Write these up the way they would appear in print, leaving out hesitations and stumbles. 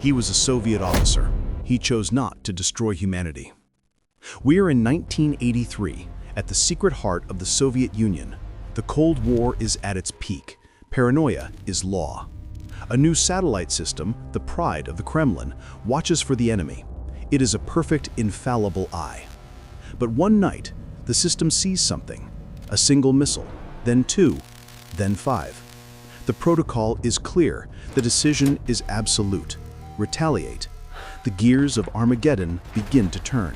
He was a Soviet officer. He chose not to destroy humanity. We are in 1983, at the secret heart of the Soviet Union. The Cold War is at its peak. Paranoia is law. A new satellite system, the pride of the Kremlin, watches for the enemy. It is a perfect, infallible eye. But one night, the system sees something. A single missile, then two, then five. The protocol is clear. The decision is absolute. Retaliate. The gears of Armageddon begin to turn.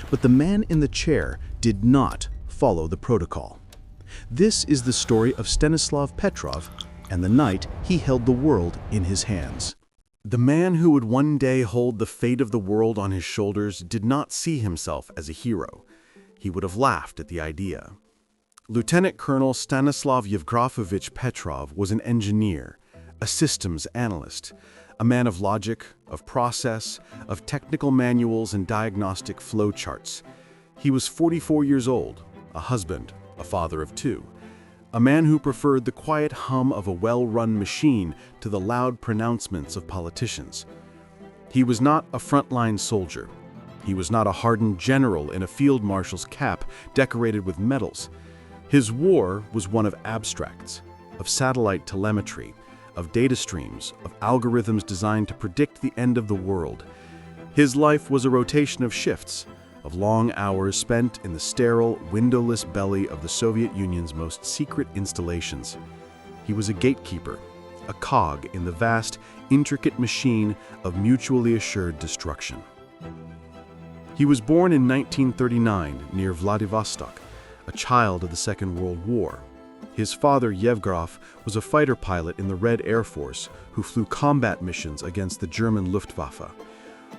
But the man in the chair did not follow the protocol. This is the story of Stanislav Petrov and the night he held the world in his hands. The man who would one day hold the fate of the world on his shoulders did not see himself as a hero. He would have laughed at the idea. Lieutenant Colonel Stanislav Yevgrafovich Petrov was an engineer, a systems analyst, a man of logic, of process, of technical manuals and diagnostic flowcharts. He was 44 years old, a husband, a father of two, a man who preferred the quiet hum of a well-run machine to the loud pronouncements of politicians. He was not a frontline soldier. He was not a hardened general in a field marshal's cap decorated with medals. His war was one of abstracts, of satellite telemetry, of data streams, of algorithms designed to predict the end of the world. His life was a rotation of shifts, of long hours spent in the sterile, windowless belly of the Soviet Union's most secret installations. He was a gatekeeper, a cog in the vast, intricate machine of mutually assured destruction. He was born in 1939 near Vladivostok, a child of the Second World War. His father, Yevgraf, was a fighter pilot in the Red Air Force who flew combat missions against the German Luftwaffe.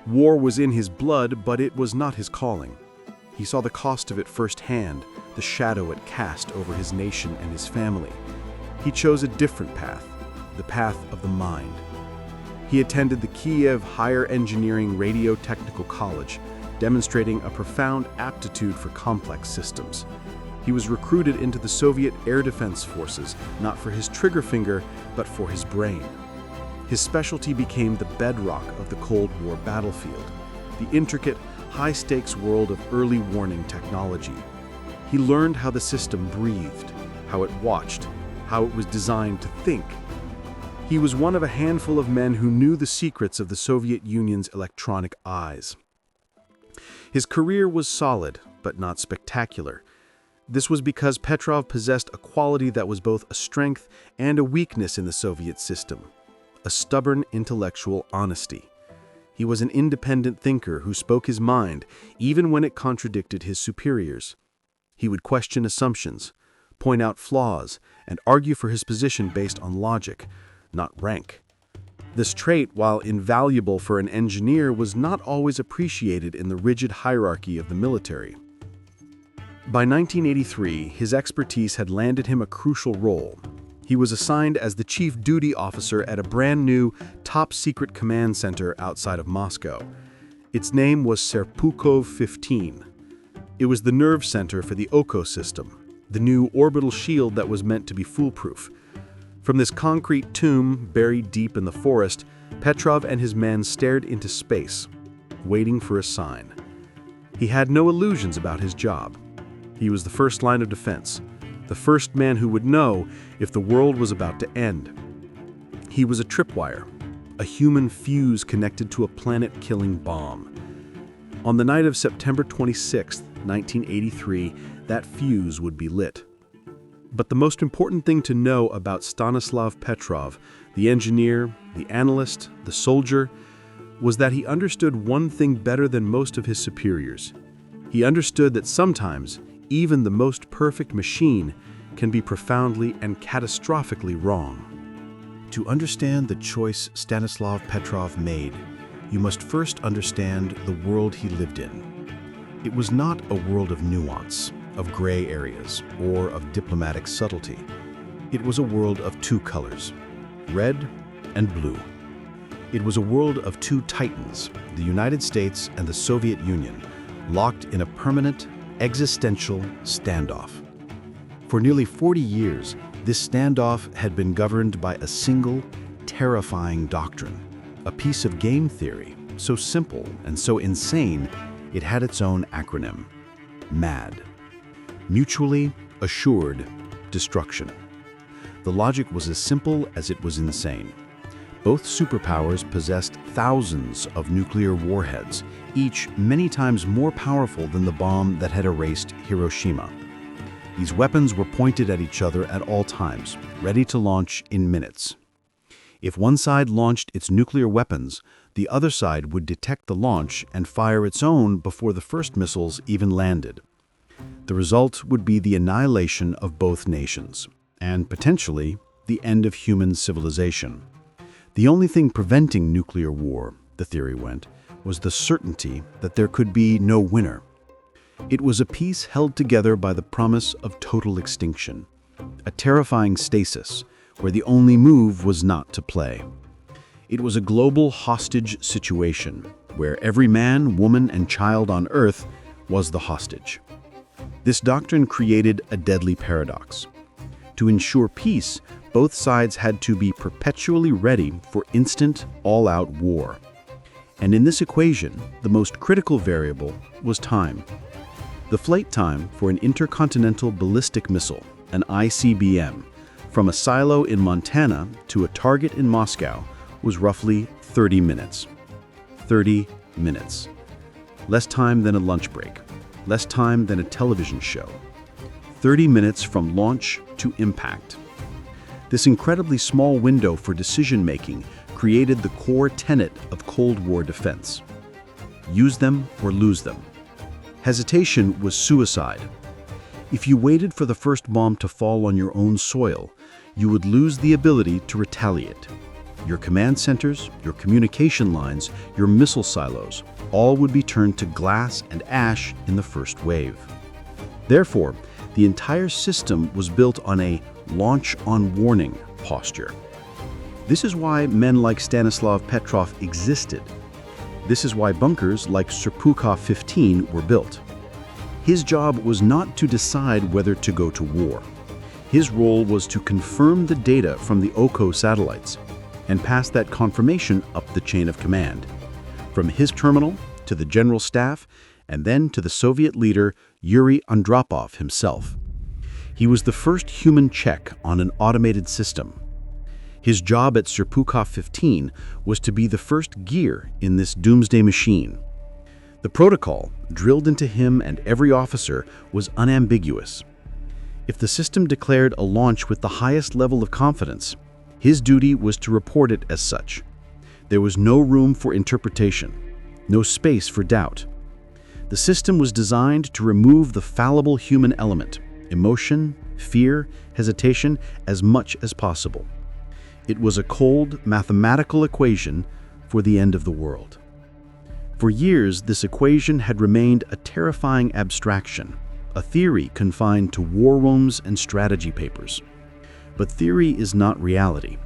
War was in his blood, but it was not his calling. He saw the cost of it firsthand, the shadow it cast over his nation and his family. He chose a different path, the path of the mind. He attended the Kiev Higher Engineering Radio Technical College, demonstrating a profound aptitude for complex systems. He was recruited into the Soviet Air Defense Forces, not for his trigger finger, but for his brain. His specialty became the bedrock of the Cold War battlefield, the intricate, high-stakes world of early warning technology. He learned how the system breathed, how it watched, how it was designed to think. He was one of a handful of men who knew the secrets of the Soviet Union's electronic eyes. His career was solid, but not spectacular. This was because Petrov possessed a quality that was both a strength and a weakness in the Soviet system: a stubborn intellectual honesty. He was an independent thinker who spoke his mind, even when it contradicted his superiors. He would question assumptions, point out flaws, and argue for his position based on logic, not rank. This trait, while invaluable for an engineer, was not always appreciated in the rigid hierarchy of the military. By 1983, his expertise had landed him a crucial role. He was assigned as the chief duty officer at a brand new, top-secret command center outside of Moscow. Its name was Serpukhov 15. It was the nerve center for the Oko system, the new orbital shield that was meant to be foolproof. From this concrete tomb buried deep in the forest, Petrov and his men stared into space, waiting for a sign. He had no illusions about his job. He was the first line of defense, the first man who would know if the world was about to end. He was a tripwire, a human fuse connected to a planet-killing bomb. On the night of September 26, 1983, that fuse would be lit. But the most important thing to know about Stanislav Petrov, the engineer, the analyst, the soldier, was that he understood one thing better than most of his superiors. He understood that sometimes even the most perfect machine can be profoundly and catastrophically wrong. To understand the choice Stanislav Petrov made, you must first understand the world he lived in. It was not a world of nuance, of gray areas, or of diplomatic subtlety. It was a world of two colors, red and blue. It was a world of two titans, the United States and the Soviet Union, locked in a permanent, existential standoff. For nearly 40 years, this standoff had been governed by a single, terrifying doctrine: a piece of game theory, so simple and so insane, it had its own acronym: MAD. Mutually Assured Destruction. The logic was as simple as it was insane. Both superpowers possessed thousands of nuclear warheads, each many times more powerful than the bomb that had erased Hiroshima. These weapons were pointed at each other at all times, ready to launch in minutes. If one side launched its nuclear weapons, the other side would detect the launch and fire its own before the first missiles even landed. The result would be the annihilation of both nations, and potentially the end of human civilization. The only thing preventing nuclear war, the theory went, was the certainty that there could be no winner. It was a peace held together by the promise of total extinction, a terrifying stasis where the only move was not to play. It was a global hostage situation where every man, woman, and child on Earth was the hostage. This doctrine created a deadly paradox. To ensure peace, both sides had to be perpetually ready for instant, all-out war. And in this equation, the most critical variable was time. The flight time for an intercontinental ballistic missile, an ICBM, from a silo in Montana to a target in Moscow was roughly 30 minutes. 30 minutes. Less time than a lunch break. Less time than a television show. 30 minutes from launch to impact. This incredibly small window for decision-making created the core tenet of Cold War defense. Use them or lose them. Hesitation was suicide. If you waited for the first bomb to fall on your own soil, you would lose the ability to retaliate. Your command centers, your communication lines, your missile silos, all would be turned to glass and ash in the first wave. Therefore, the entire system was built on a launch on warning posture. This is why men like Stanislav Petrov existed. This is why bunkers like Serpukhov 15 were built. His job was not to decide whether to go to war. His role was to confirm the data from the Oko satellites and pass that confirmation up the chain of command, from his terminal to the general staff and then to the Soviet leader Yuri Andropov himself. He was the first human check on an automated system. His job at Serpukhov 15 was to be the first gear in this doomsday machine. The protocol, drilled into him and every officer, was unambiguous. If the system declared a launch with the highest level of confidence, his duty was to report it as such. There was no room for interpretation, no space for doubt. The system was designed to remove the fallible human element, emotion, fear, hesitation, as much as possible. It was a cold, mathematical equation for the end of the world. For years, this equation had remained a terrifying abstraction, a theory confined to war rooms and strategy papers. But theory is not reality.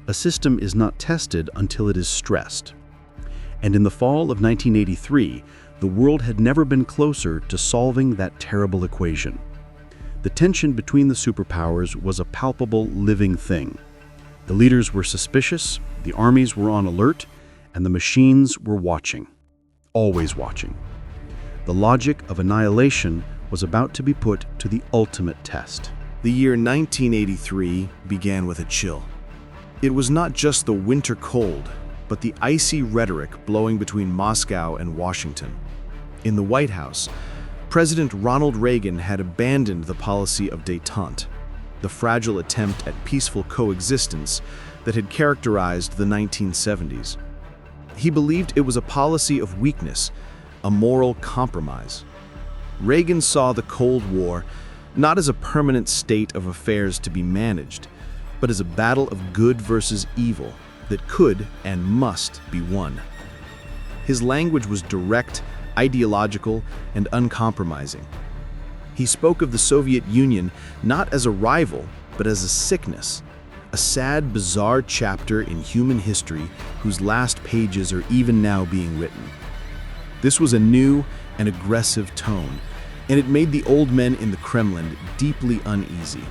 A system is not tested until it is stressed. And in the fall of 1983, the world had never been closer to solving that terrible equation. The tension between the superpowers was a palpable, living thing. The leaders were suspicious, the armies were on alert, and the machines were watching, always watching. The logic of annihilation was about to be put to the ultimate test. The year 1983 began with a chill. It was not just the winter cold, but the icy rhetoric blowing between Moscow and Washington. In the White House, President Ronald Reagan had abandoned the policy of détente, the fragile attempt at peaceful coexistence that had characterized the 1970s. He believed it was a policy of weakness, a moral compromise. Reagan saw the Cold War not as a permanent state of affairs to be managed, but as a battle of good versus evil that could and must be won. His language was direct, ideological, and uncompromising. He spoke of the Soviet Union not as a rival, but as a sickness, a sad, bizarre chapter in human history whose last pages are even now being written. This was a new and aggressive tone, and it made the old men in the Kremlin deeply uneasy.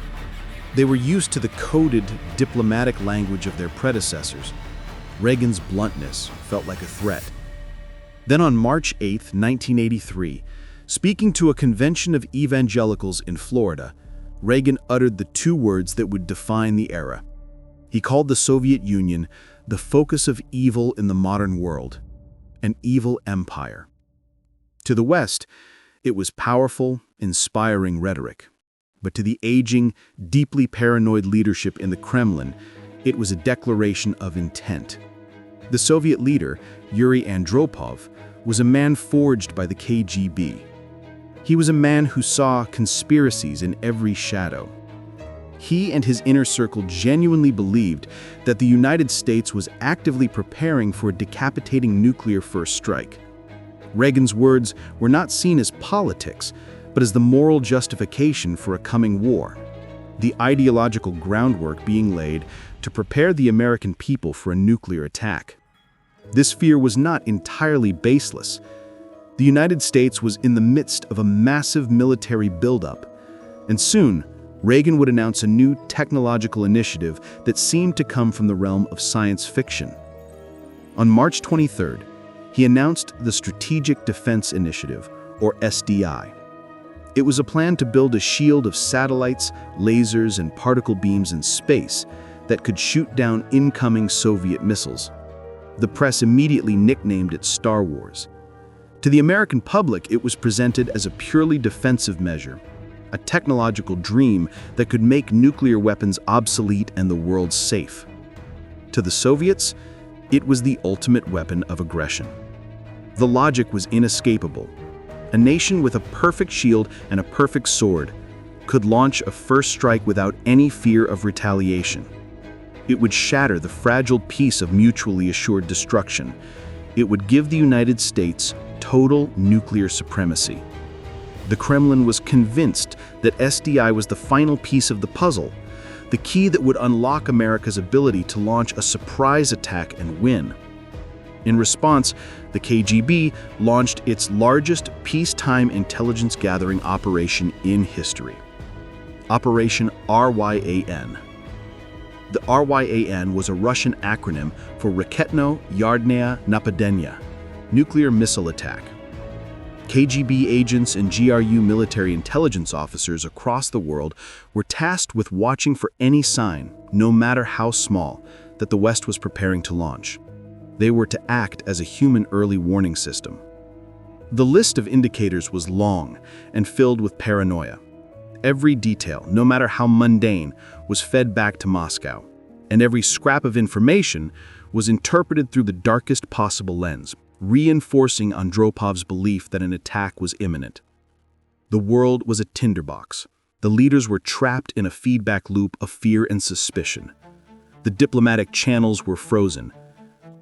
They were used to the coded, diplomatic language of their predecessors, Reagan's bluntness felt like a threat. Then on March 8, 1983, speaking to a convention of evangelicals in Florida, Reagan uttered the two words that would define the era. He called the Soviet Union the focus of evil in the modern world, an evil empire. To the West, it was powerful, inspiring rhetoric. But to the aging, deeply paranoid leadership in the Kremlin, it was a declaration of intent. The Soviet leader, Yuri Andropov, was a man forged by the KGB. He was a man who saw conspiracies in every shadow. He and his inner circle genuinely believed that the United States was actively preparing for a decapitating nuclear first strike. Reagan's words were not seen as politics, but as the moral justification for a coming war, the ideological groundwork being laid to prepare the American people for a nuclear attack. This fear was not entirely baseless. The United States was in the midst of a massive military buildup, and soon, Reagan would announce a new technological initiative that seemed to come from the realm of science fiction. On March 23rd, he announced the Strategic Defense Initiative, or SDI. It was a plan to build a shield of satellites, lasers, and particle beams in space that could shoot down incoming Soviet missiles. The press immediately nicknamed it Star Wars. To the American public, it was presented as a purely defensive measure, a technological dream that could make nuclear weapons obsolete and the world safe. To the Soviets, it was the ultimate weapon of aggression. The logic was inescapable. A nation with a perfect shield and a perfect sword could launch a first strike without any fear of retaliation. It would shatter the fragile peace of mutually assured destruction. It would give the United States total nuclear supremacy. The Kremlin was convinced that SDI was the final piece of the puzzle, the key that would unlock America's ability to launch a surprise attack and win. In response, the KGB launched its largest peacetime intelligence gathering operation in history, Operation RYAN. The RYAN was a Russian acronym for Raketno-Yardnaya Napadenia, nuclear missile attack. KGB agents and GRU military intelligence officers across the world were tasked with watching for any sign, no matter how small, that the West was preparing to launch. They were to act as a human early warning system. The list of indicators was long and filled with paranoia. Every detail, no matter how mundane, was fed back to Moscow, and every scrap of information was interpreted through the darkest possible lens, reinforcing Andropov's belief that an attack was imminent. The world was a tinderbox. The leaders were trapped in a feedback loop of fear and suspicion. The diplomatic channels were frozen.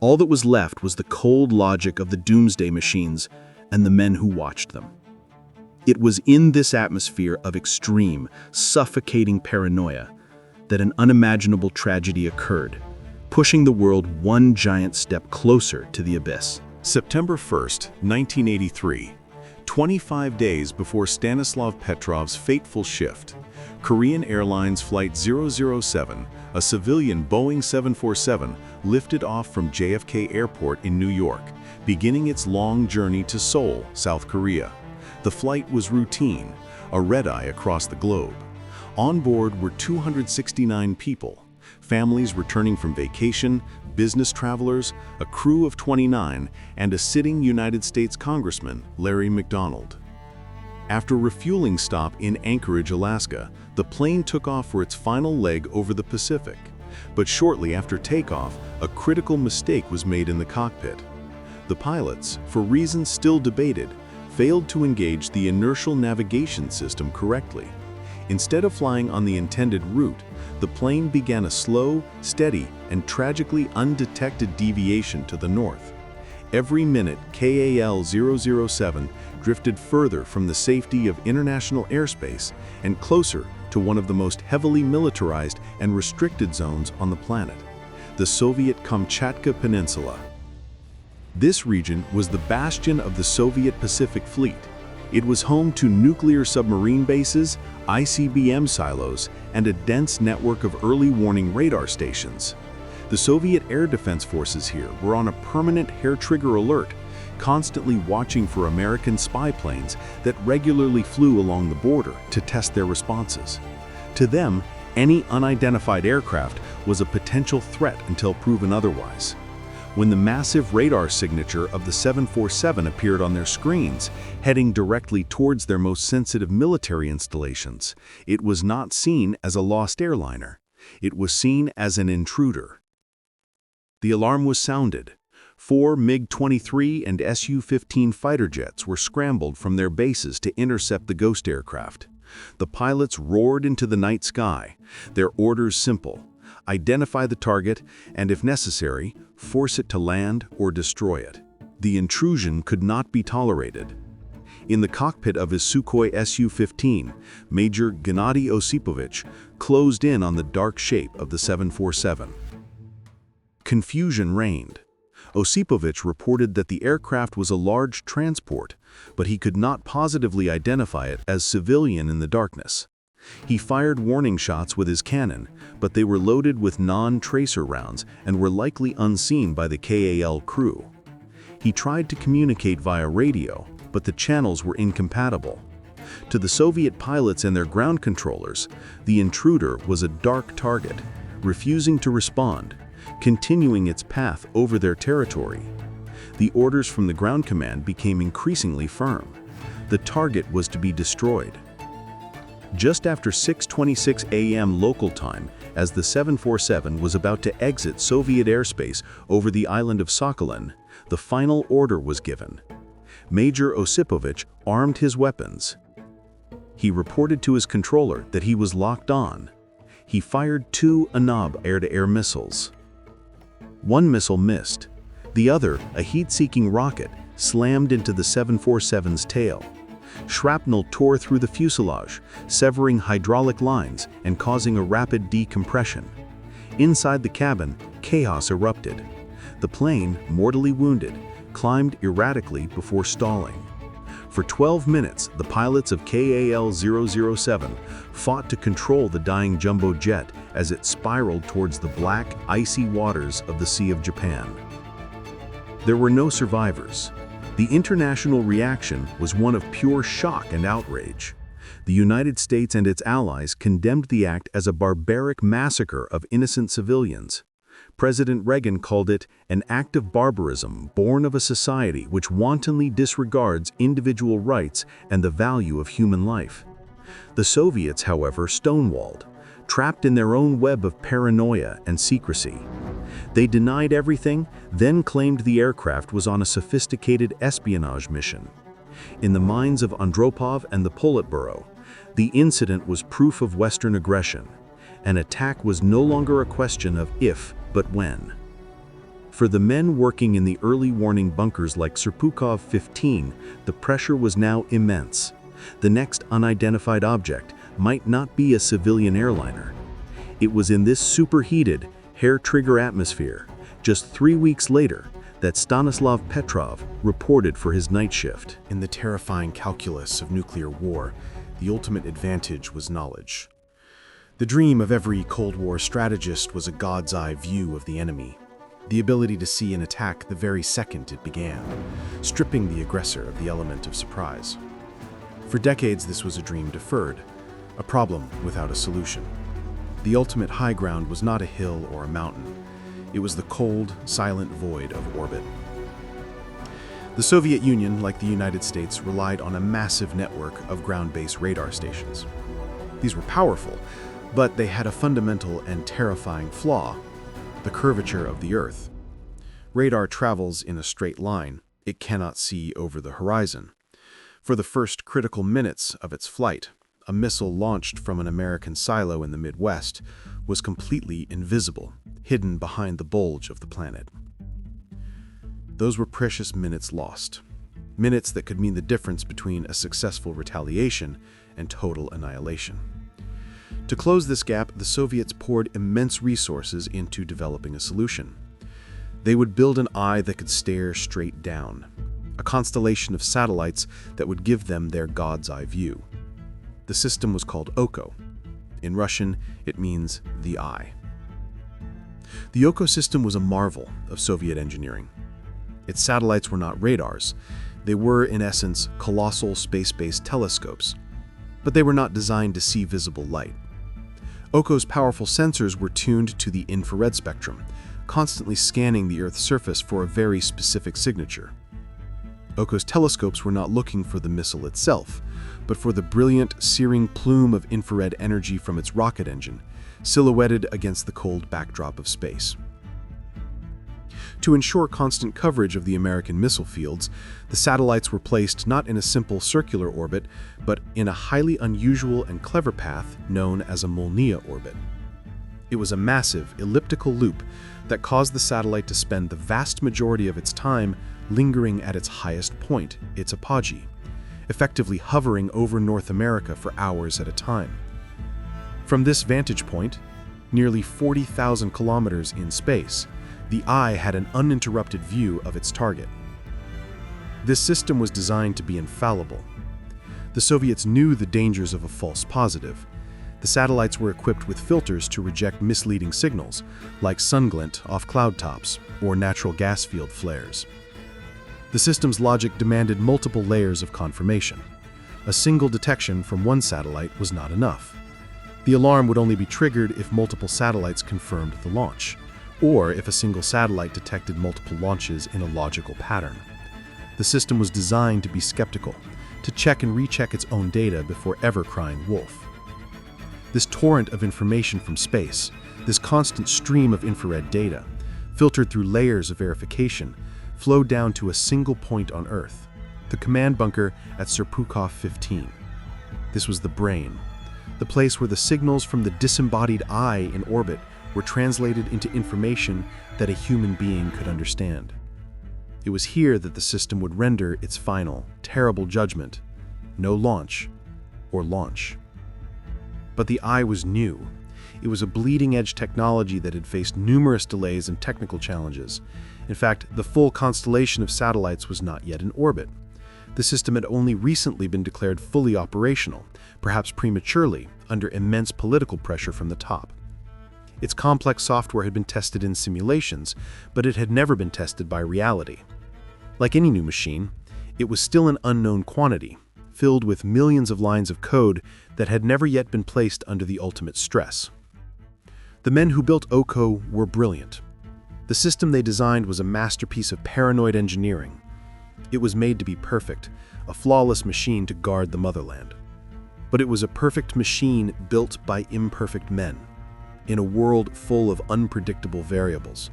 All that was left was the cold logic of the doomsday machines and the men who watched them. It was in this atmosphere of extreme, suffocating paranoia that an unimaginable tragedy occurred, pushing the world one giant step closer to the abyss. September 1st, 1983, 25 days before Stanislav Petrov's fateful shift, Korean Airlines Flight 007, a civilian Boeing 747, lifted off from JFK Airport in New York, beginning its long journey to Seoul, South Korea. The flight was routine, a red-eye across the globe. On board were 269 people, families returning from vacation, business travelers, a crew of 29, and a sitting United States Congressman, Larry McDonald. After a refueling stop in Anchorage, Alaska, the plane took off for its final leg over the Pacific. But shortly after takeoff, a critical mistake was made in the cockpit. The pilots, for reasons still debated, failed to engage the inertial navigation system correctly. Instead of flying on the intended route, the plane began a slow, steady, and tragically undetected deviation to the north. Every minute, KAL-007 drifted further from the safety of international airspace and closer to one of the most heavily militarized and restricted zones on the planet, the Soviet Kamchatka Peninsula. This region was the bastion of the Soviet Pacific Fleet. It was home to nuclear submarine bases, ICBM silos, and a dense network of early warning radar stations. The The Soviet air defense forces here were on a permanent hair-trigger alert, constantly watching for American spy planes that regularly flew along the border to test their responses. To them, any unidentified aircraft was a potential threat until proven otherwise. When the massive radar signature of the 747 appeared on their screens, heading directly towards their most sensitive military installations, it was not seen as a lost airliner. It was seen as an intruder. The alarm was sounded. 4 MiG-23 and Su-15 fighter jets were scrambled from their bases to intercept the ghost aircraft. The pilots roared into the night sky, their orders simple: identify the target, and if necessary, force it to land or destroy it. The intrusion could not be tolerated. In the cockpit of his Sukhoi Su-15, Major Gennady Osipovich closed in on the dark shape of the 747. Confusion reigned. Osipovich reported that the aircraft was a large transport, but he could not positively identify it as civilian in the darkness. He fired warning shots with his cannon, but they were loaded with non-tracer rounds and were likely unseen by the KAL crew. He tried to communicate via radio, but the channels were incompatible. To the Soviet pilots and their ground controllers, the intruder was a dark target, refusing to respond, continuing its path over their territory. The orders from the ground command became increasingly firm. The target was to be destroyed. Just after 6:26 a.m. local time, as the 747 was about to exit Soviet airspace over the island of Sakhalin, the final order was given. Major Osipovich armed his weapons. He reported to his controller that he was locked on. He fired 2 Anab air-to-air missiles. One missile missed. The other, a heat-seeking rocket, slammed into the 747's tail. Shrapnel tore through the fuselage, severing hydraulic lines and causing a rapid decompression. Inside the cabin, chaos erupted. The plane, mortally wounded, climbed erratically before stalling. For 12 minutes, the pilots of KAL-007 fought to control the dying jumbo jet as it spiraled towards the black, icy waters of the Sea of Japan. There were no survivors. The international reaction was one of pure shock and outrage. The United States and its allies condemned the act as a barbaric massacre of innocent civilians. President Reagan called it an act of barbarism born of a society which wantonly disregards individual rights and the value of human life. The Soviets, however, stonewalled, trapped in their own web of paranoia and secrecy. They denied everything, then claimed the aircraft was on a sophisticated espionage mission. In the minds of Andropov and the Politburo, the incident was proof of Western aggression. An attack was no longer a question of if, but when. For the men working in the early warning bunkers like Serpukhov 15, the pressure was now immense. The next unidentified object might not be a civilian airliner. It was in this superheated, hair-trigger atmosphere, just 3 weeks later, that Stanislav Petrov reported for his night shift. In the terrifying calculus of nuclear war, the ultimate advantage was knowledge. The dream of every Cold War strategist was a god's-eye view of the enemy, the ability to see an attack the very second it began, stripping the aggressor of the element of surprise. For decades, this was a dream deferred, a problem without a solution. The ultimate high ground was not a hill or a mountain. It was the cold, silent void of orbit. The Soviet Union, like the United States, relied on a massive network of ground-based radar stations. These were powerful, but they had a fundamental and terrifying flaw: the curvature of the Earth. Radar travels in a straight line. It cannot see over the horizon. For the first critical minutes of its flight, a missile launched from an American silo in the Midwest was completely invisible, hidden behind the bulge of the planet. Those were precious minutes lost. Minutes that could mean the difference between a successful retaliation and total annihilation. To close this gap, the Soviets poured immense resources into developing a solution. They would build an eye that could stare straight down, a constellation of satellites that would give them their god's eye view. The system was called Oko. In Russian, it means the eye. The Oko system was a marvel of Soviet engineering. Its satellites were not radars. They were, in essence, colossal space-based telescopes. But they were not designed to see visible light. Oko's powerful sensors were tuned to the infrared spectrum, constantly scanning the Earth's surface for a very specific signature. Oko's telescopes were not looking for the missile itself, but for the brilliant, searing plume of infrared energy from its rocket engine, silhouetted against the cold backdrop of space. To ensure constant coverage of the American missile fields, the satellites were placed not in a simple circular orbit, but in a highly unusual and clever path known as a Molniya orbit. It was a massive, elliptical loop that caused the satellite to spend the vast majority of its time lingering at its highest point, its apogee, effectively hovering over North America for hours at a time. From this vantage point, nearly 40,000 kilometers in space, the eye had an uninterrupted view of its target. This system was designed to be infallible. The Soviets knew the dangers of a false positive. The satellites were equipped with filters to reject misleading signals, like sun glint off cloud tops or natural gas field flares. The system's logic demanded multiple layers of confirmation. A single detection from one satellite was not enough. The alarm would only be triggered if multiple satellites confirmed the launch, or if a single satellite detected multiple launches in a logical pattern. The system was designed to be skeptical, to check and recheck its own data before ever crying wolf. This torrent of information from space, this constant stream of infrared data, filtered through layers of verification, flowed down to a single point on Earth, the command bunker at Serpukhov 15. This was the brain, the place where the signals from the disembodied eye in orbit were translated into information that a human being could understand. It was here that the system would render its final, terrible judgment: no launch, or launch. But the eye was new. It was a bleeding-edge technology that had faced numerous delays and technical challenges. In fact, the full constellation of satellites was not yet in orbit. The system had only recently been declared fully operational, perhaps prematurely, under immense political pressure from the top. Its complex software had been tested in simulations, but it had never been tested by reality. Like any new machine, it was still an unknown quantity, filled with millions of lines of code that had never yet been placed under the ultimate stress. The men who built Oko were brilliant. The system they designed was a masterpiece of paranoid engineering. It was made to be perfect, a flawless machine to guard the motherland. But it was a perfect machine built by imperfect men, in a world full of unpredictable variables.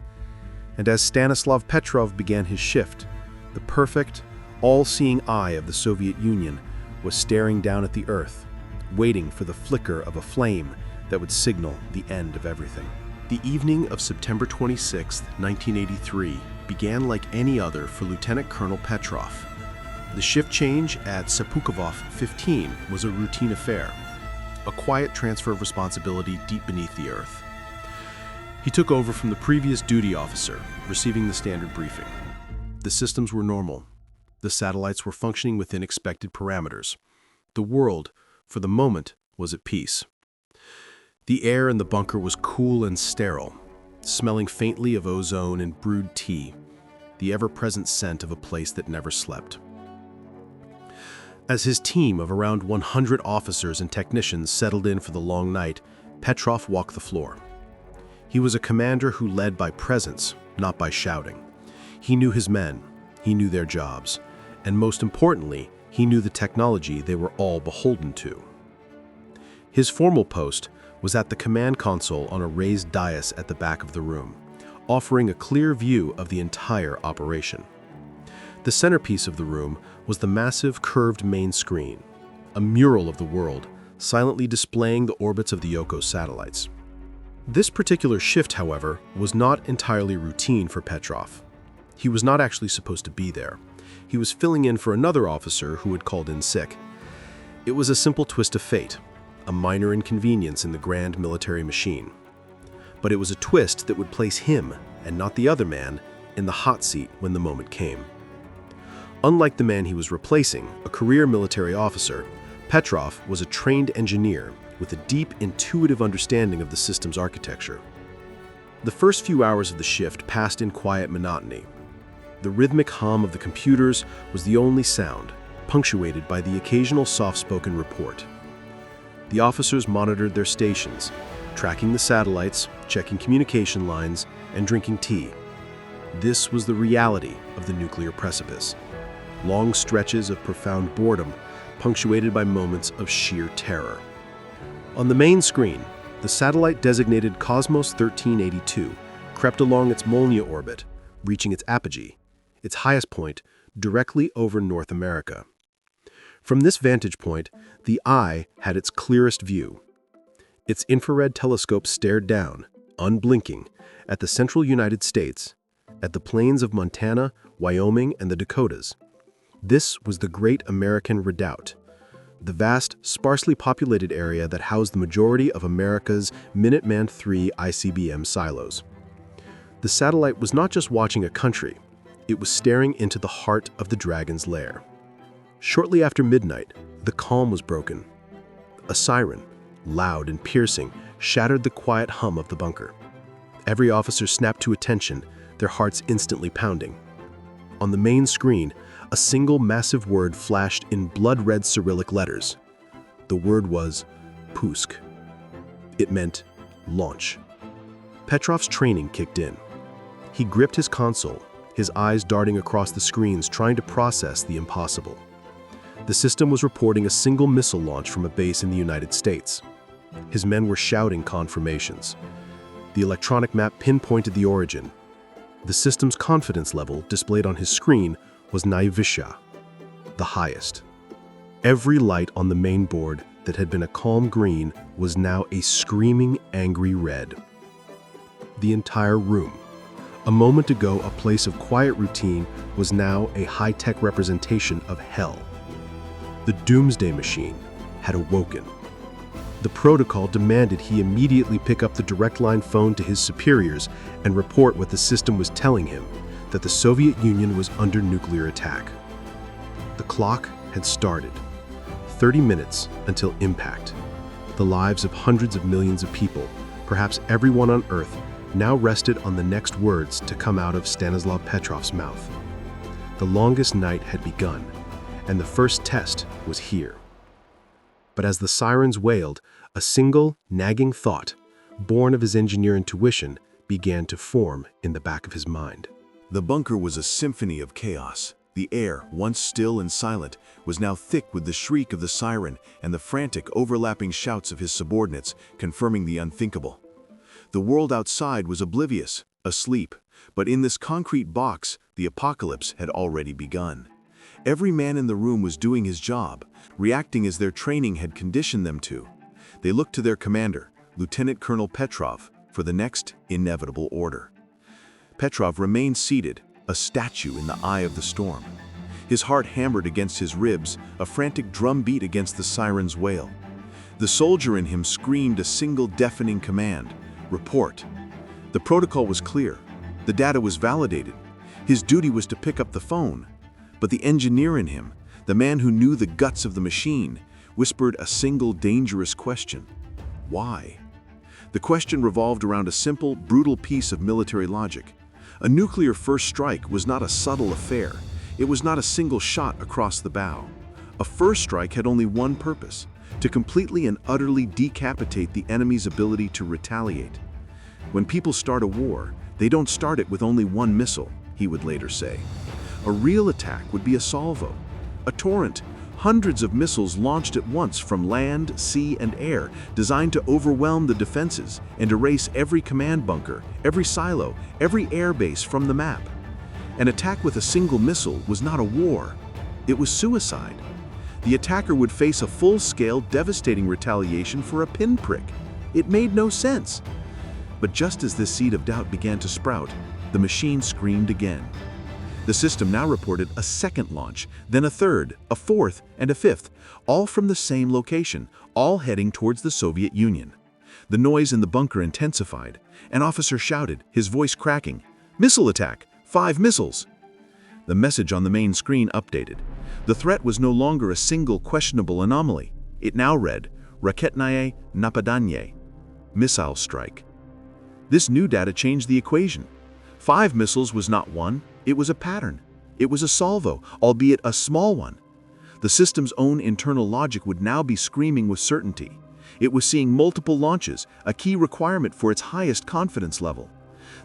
And as Stanislav Petrov began his shift, the perfect, all-seeing eye of the Soviet Union was staring down at the Earth, waiting for the flicker of a flame that would signal the end of everything. The evening of September 26, 1983, began like any other for Lieutenant Colonel Petrov. The shift change at Serpukhov 15 was a routine affair, a quiet transfer of responsibility deep beneath the Earth. He took over from the previous duty officer, receiving the standard briefing. The systems were normal. The satellites were functioning within expected parameters. The world, for the moment, was at peace. The air in the bunker was cool and sterile, smelling faintly of ozone and brewed tea, the ever-present scent of a place that never slept. As his team of around 100 officers and technicians settled in for the long night, Petrov walked the floor. He was a commander who led by presence, not by shouting. He knew his men, he knew their jobs, and most importantly, he knew the technology they were all beholden to. His formal post was at the command console on a raised dais at the back of the room, offering a clear view of the entire operation. The centerpiece of the room was the massive curved main screen, a mural of the world, silently displaying the orbits of the Oko satellites. This particular shift, however, was not entirely routine for Petrov. He was not actually supposed to be there. He was filling in for another officer who had called in sick. It was a simple twist of fate, a minor inconvenience in the grand military machine. But it was a twist that would place him, and not the other man, in the hot seat when the moment came. Unlike the man he was replacing, a career military officer, Petrov was a trained engineer with a deep, intuitive understanding of the system's architecture. The first few hours of the shift passed in quiet monotony. The rhythmic hum of the computers was the only sound, punctuated by the occasional soft-spoken report. The officers monitored their stations, tracking the satellites, checking communication lines, and drinking tea. This was the reality of the nuclear precipice. Long stretches of profound boredom, punctuated by moments of sheer terror. On the main screen, the satellite designated Cosmos 1382 crept along its Molniya orbit, reaching its apogee, its highest point, directly over North America. From this vantage point, the eye had its clearest view. Its infrared telescope stared down, unblinking, at the central United States, at the plains of Montana, Wyoming, and the Dakotas. This was the Great American Redoubt, the vast, sparsely populated area that housed the majority of America's Minuteman III ICBM silos. The satellite was not just watching a country, it was staring into the heart of the Dragon's lair. Shortly after midnight, the calm was broken. A siren, loud and piercing, shattered the quiet hum of the bunker. Every officer snapped to attention, their hearts instantly pounding. On the main screen, a single massive word flashed in blood-red Cyrillic letters. The word was Pusk. It meant launch. Petrov's training kicked in. He gripped his console, his eyes darting across the screens trying to process the impossible. The system was reporting a single missile launch from a base in the United States. His men were shouting confirmations. The electronic map pinpointed the origin. The system's confidence level displayed on his screen was Najvyshya, the highest. Every light on the main board that had been a calm green was now a screaming, angry red. The entire room, a moment ago a place of quiet routine, was now a high-tech representation of hell. The doomsday machine had awoken. The protocol demanded he immediately pick up the direct line phone to his superiors and report what the system was telling him, that the Soviet Union was under nuclear attack. The clock had started. 30 minutes until impact. The lives of hundreds of millions of people, perhaps everyone on Earth, now rested on the next words to come out of Stanislav Petrov's mouth. The longest night had begun, and the first test was here. But as the sirens wailed, a single, nagging thought, born of his engineer intuition, began to form in the back of his mind. The bunker was a symphony of chaos. The air, once still and silent, was now thick with the shriek of the siren and the frantic, overlapping shouts of his subordinates, confirming the unthinkable. The world outside was oblivious, asleep, but in this concrete box, the apocalypse had already begun. Every man in the room was doing his job, reacting as their training had conditioned them to. They looked to their commander, Lieutenant Colonel Petrov, for the next inevitable order. Petrov remained seated, a statue in the eye of the storm. His heart hammered against his ribs, a frantic drum beat against the siren's wail. The soldier in him screamed a single deafening command: report. The protocol was clear. The data was validated. His duty was to pick up the phone. But the engineer in him, the man who knew the guts of the machine, whispered a single dangerous question: why? The question revolved around a simple, brutal piece of military logic. A nuclear first strike was not a subtle affair. It was not a single shot across the bow. A first strike had only one purpose: to completely and utterly decapitate the enemy's ability to retaliate. When people start a war, they don't start it with only one missile, he would later say. A real attack would be a salvo, a torrent, hundreds of missiles launched at once from land, sea, and air, designed to overwhelm the defenses and erase every command bunker, every silo, every air base from the map. An attack with a single missile was not a war. It was suicide. The attacker would face a full-scale, devastating retaliation for a pinprick. It made no sense. But just as this seed of doubt began to sprout, the machine screamed again. The system now reported a second launch, then a third, a fourth, and a fifth, all from the same location, all heading towards the Soviet Union. The noise in the bunker intensified. An officer shouted, his voice cracking, "Missile attack! 5 missiles!" The message on the main screen updated. The threat was no longer a single questionable anomaly. It now read, "Raketnaye napadanye," missile strike. This new data changed the equation. 5 missiles was not one, it was a pattern. It was a salvo, albeit a small one. The system's own internal logic would now be screaming with certainty. It was seeing multiple launches, a key requirement for its highest confidence level.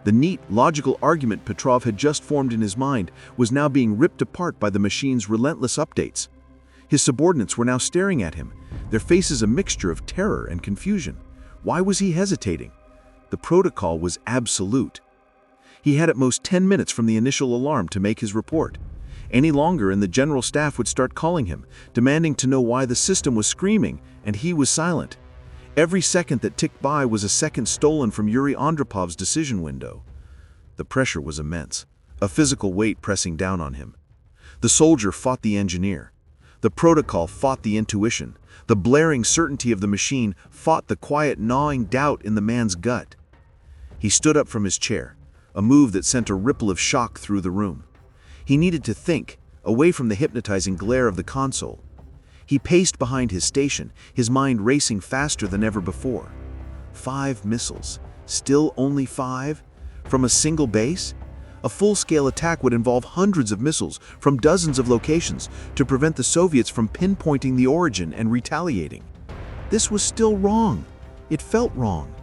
The neat, logical argument Petrov had just formed in his mind was now being ripped apart by the machine's relentless updates. His subordinates were now staring at him, their faces a mixture of terror and confusion. Why was he hesitating? The protocol was absolute. He had at most 10 minutes from the initial alarm to make his report. Any longer and the general staff would start calling him, demanding to know why the system was screaming, and he was silent. Every second that ticked by was a second stolen from Yuri Andropov's decision window. The pressure was immense, a physical weight pressing down on him. The soldier fought the engineer. The protocol fought the intuition. The blaring certainty of the machine fought the quiet gnawing doubt in the man's gut. He stood up from his chair, a move that sent a ripple of shock through the room. He needed to think, away from the hypnotizing glare of the console. He paced behind his station, his mind racing faster than ever before. 5 missiles. Still only 5? From a single base? A full-scale attack would involve hundreds of missiles from dozens of locations to prevent the Soviets from pinpointing the origin and retaliating. This was still wrong. It felt wrong.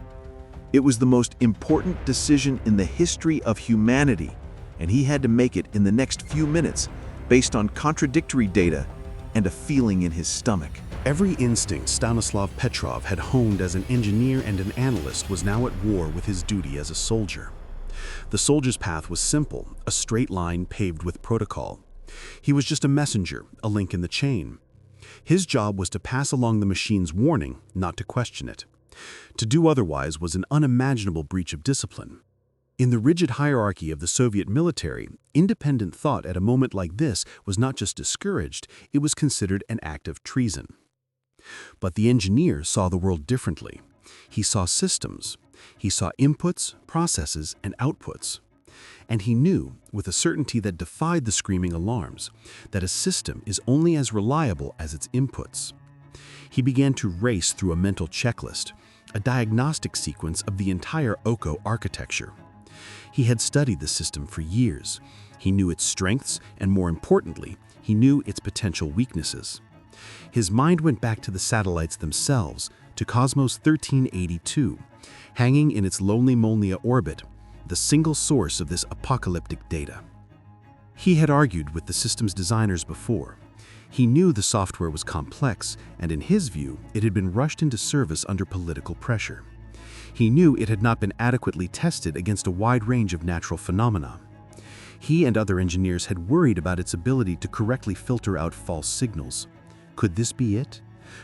It was the most important decision in the history of humanity, and he had to make it in the next few minutes based on contradictory data and a feeling in his stomach. Every instinct Stanislav Petrov had honed as an engineer and an analyst was now at war with his duty as a soldier. The soldier's path was simple, a straight line paved with protocol. He was just a messenger, a link in the chain. His job was to pass along the machine's warning, not to question it. To do otherwise was an unimaginable breach of discipline. In the rigid hierarchy of the Soviet military, independent thought at a moment like this was not just discouraged, it was considered an act of treason. But the engineer saw the world differently. He saw systems. He saw inputs, processes, and outputs. And he knew, with a certainty that defied the screaming alarms, that a system is only as reliable as its inputs. He began to race through a mental checklist, a diagnostic sequence of the entire OCO architecture. He had studied the system for years. He knew its strengths, and more importantly, he knew its potential weaknesses. His mind went back to the satellites themselves, to Cosmos 1382, hanging in its lonely Molniya orbit, the single source of this apocalyptic data. He had argued with the system's designers before. He knew the software was complex, and in his view, it had been rushed into service under political pressure. He knew it had not been adequately tested against a wide range of natural phenomena. He and other engineers had worried about its ability to correctly filter out false signals. Could this be it?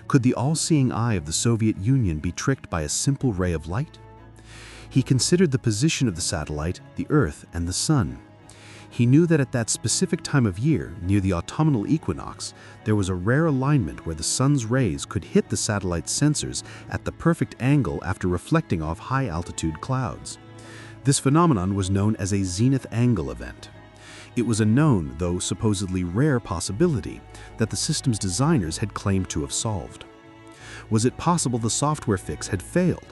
Could the all-seeing eye of the Soviet Union be tricked by a simple ray of light? He considered the position of the satellite, the Earth, and the Sun. He knew that at that specific time of year, near the autumnal equinox, there was a rare alignment where the sun's rays could hit the satellite's sensors at the perfect angle after reflecting off high-altitude clouds. This phenomenon was known as a zenith angle event. It was a known, though supposedly rare possibility that the system's designers had claimed to have solved. Was it possible the software fix had failed?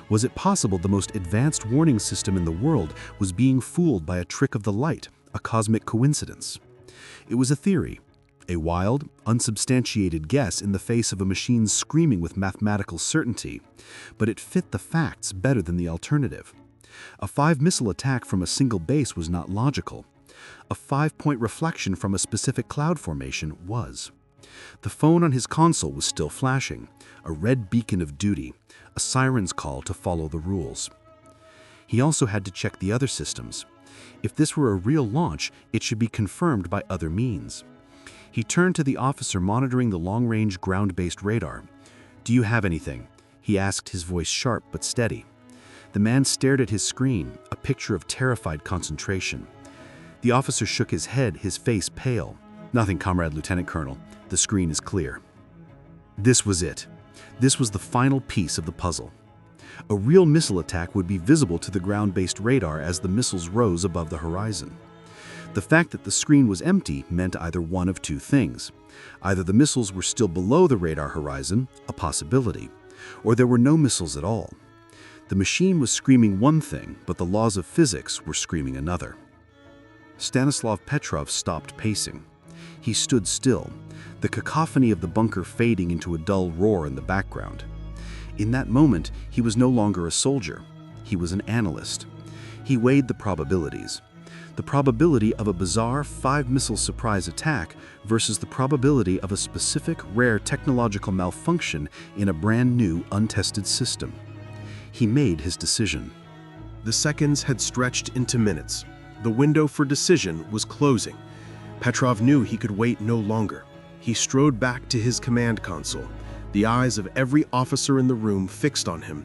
Was it possible the most advanced warning system in the world was being fooled by a trick of the light, a cosmic coincidence? It was a theory, a wild, unsubstantiated guess in the face of a machine screaming with mathematical certainty, but it fit the facts better than the alternative. A 5-missile attack from a single base was not logical. A 5-point reflection from a specific cloud formation was. The phone on his console was still flashing, a red beacon of duty, a siren's call to follow the rules. He also had to check the other systems. If this were a real launch, it should be confirmed by other means. He turned to the officer monitoring the long-range ground-based radar. "Do you have anything?" he asked, his voice sharp but steady. The man stared at his screen, a picture of terrified concentration. The officer shook his head, his face pale. "Nothing, Comrade Lieutenant Colonel. The screen is clear." This was it. This was the final piece of the puzzle. A real missile attack would be visible to the ground-based radar as the missiles rose above the horizon. The fact that the screen was empty meant either one of two things. Either the missiles were still below the radar horizon, a possibility, or there were no missiles at all. The machine was screaming one thing, but the laws of physics were screaming another. Stanislav Petrov stopped pacing. He stood still, the cacophony of the bunker fading into a dull roar in the background. In that moment, he was no longer a soldier. He was an analyst. He weighed the probabilities. The probability of a bizarre 5-missile surprise attack versus the probability of a specific, rare technological malfunction in a brand new, untested system. He made his decision. The seconds had stretched into minutes. The window for decision was closing. Petrov knew he could wait no longer. He strode back to his command console, the eyes of every officer in the room fixed on him.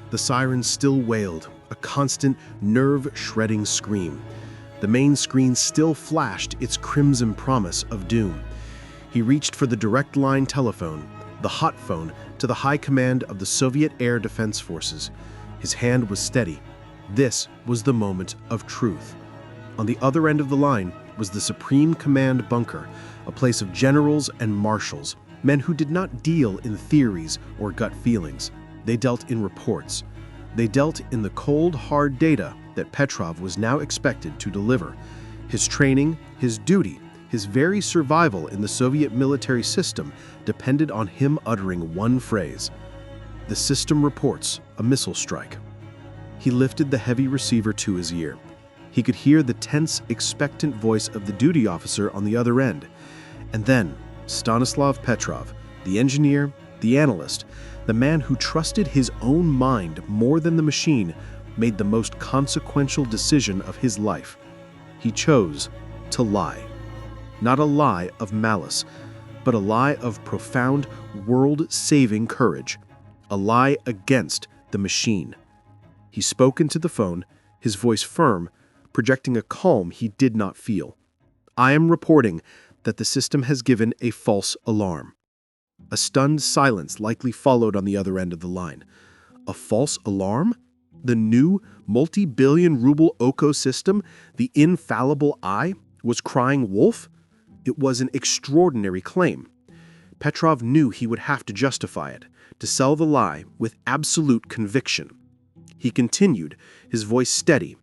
The siren still wailed, a constant, nerve-shredding scream. The main screen still flashed its crimson promise of doom. He reached for the direct line telephone, the hot phone, to the high command of the Soviet Air Defense Forces. His hand was steady. This was the moment of truth. On the other end of the line was the Supreme Command bunker, a place of generals and marshals, men who did not deal in theories or gut feelings. They dealt in reports. They dealt in the cold, hard data that Petrov was now expected to deliver. His training, his duty, his very survival in the Soviet military system depended on him uttering one phrase. The system reports a missile strike. He lifted the heavy receiver to his ear. He could hear the tense, expectant voice of the duty officer on the other end. And then, Stanislav Petrov, the engineer, the analyst, the man who trusted his own mind more than the machine, made the most consequential decision of his life. He chose to lie. Not a lie of malice, but a lie of profound, world-saving courage. A lie against the machine. He spoke into the phone, his voice firm, projecting a calm he did not feel. I am reporting that the system has given a false alarm. A stunned silence likely followed on the other end of the line. A false alarm? The new multi-billion ruble Oko system, the infallible eye, was crying wolf? It was an extraordinary claim. Petrov knew he would have to justify it, to sell the lie with absolute conviction. He continued, his voice steady.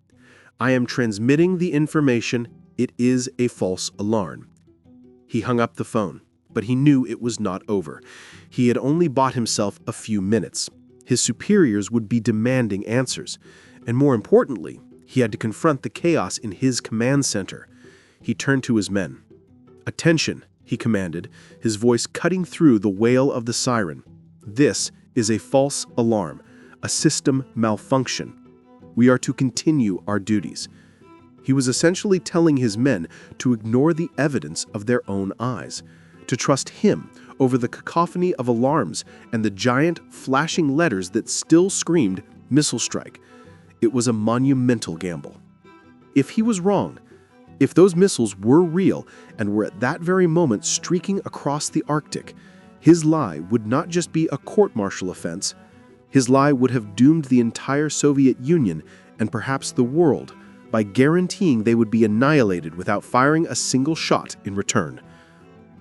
I am transmitting the information. It is a false alarm. He hung up the phone, but he knew it was not over. He had only bought himself a few minutes. His superiors would be demanding answers, and more importantly, he had to confront the chaos in his command center. He turned to his men. Attention, he commanded, his voice cutting through the wail of the siren. This is a false alarm, a system malfunction. We are to continue our duties. He was essentially telling his men to ignore the evidence of their own eyes, to trust him over the cacophony of alarms and the giant, flashing letters that still screamed missile strike. It was a monumental gamble. If he was wrong, if those missiles were real and were at that very moment streaking across the Arctic, his lie would not just be a court-martial offense. His lie would have doomed the entire Soviet Union and perhaps the world by guaranteeing they would be annihilated without firing a single shot in return.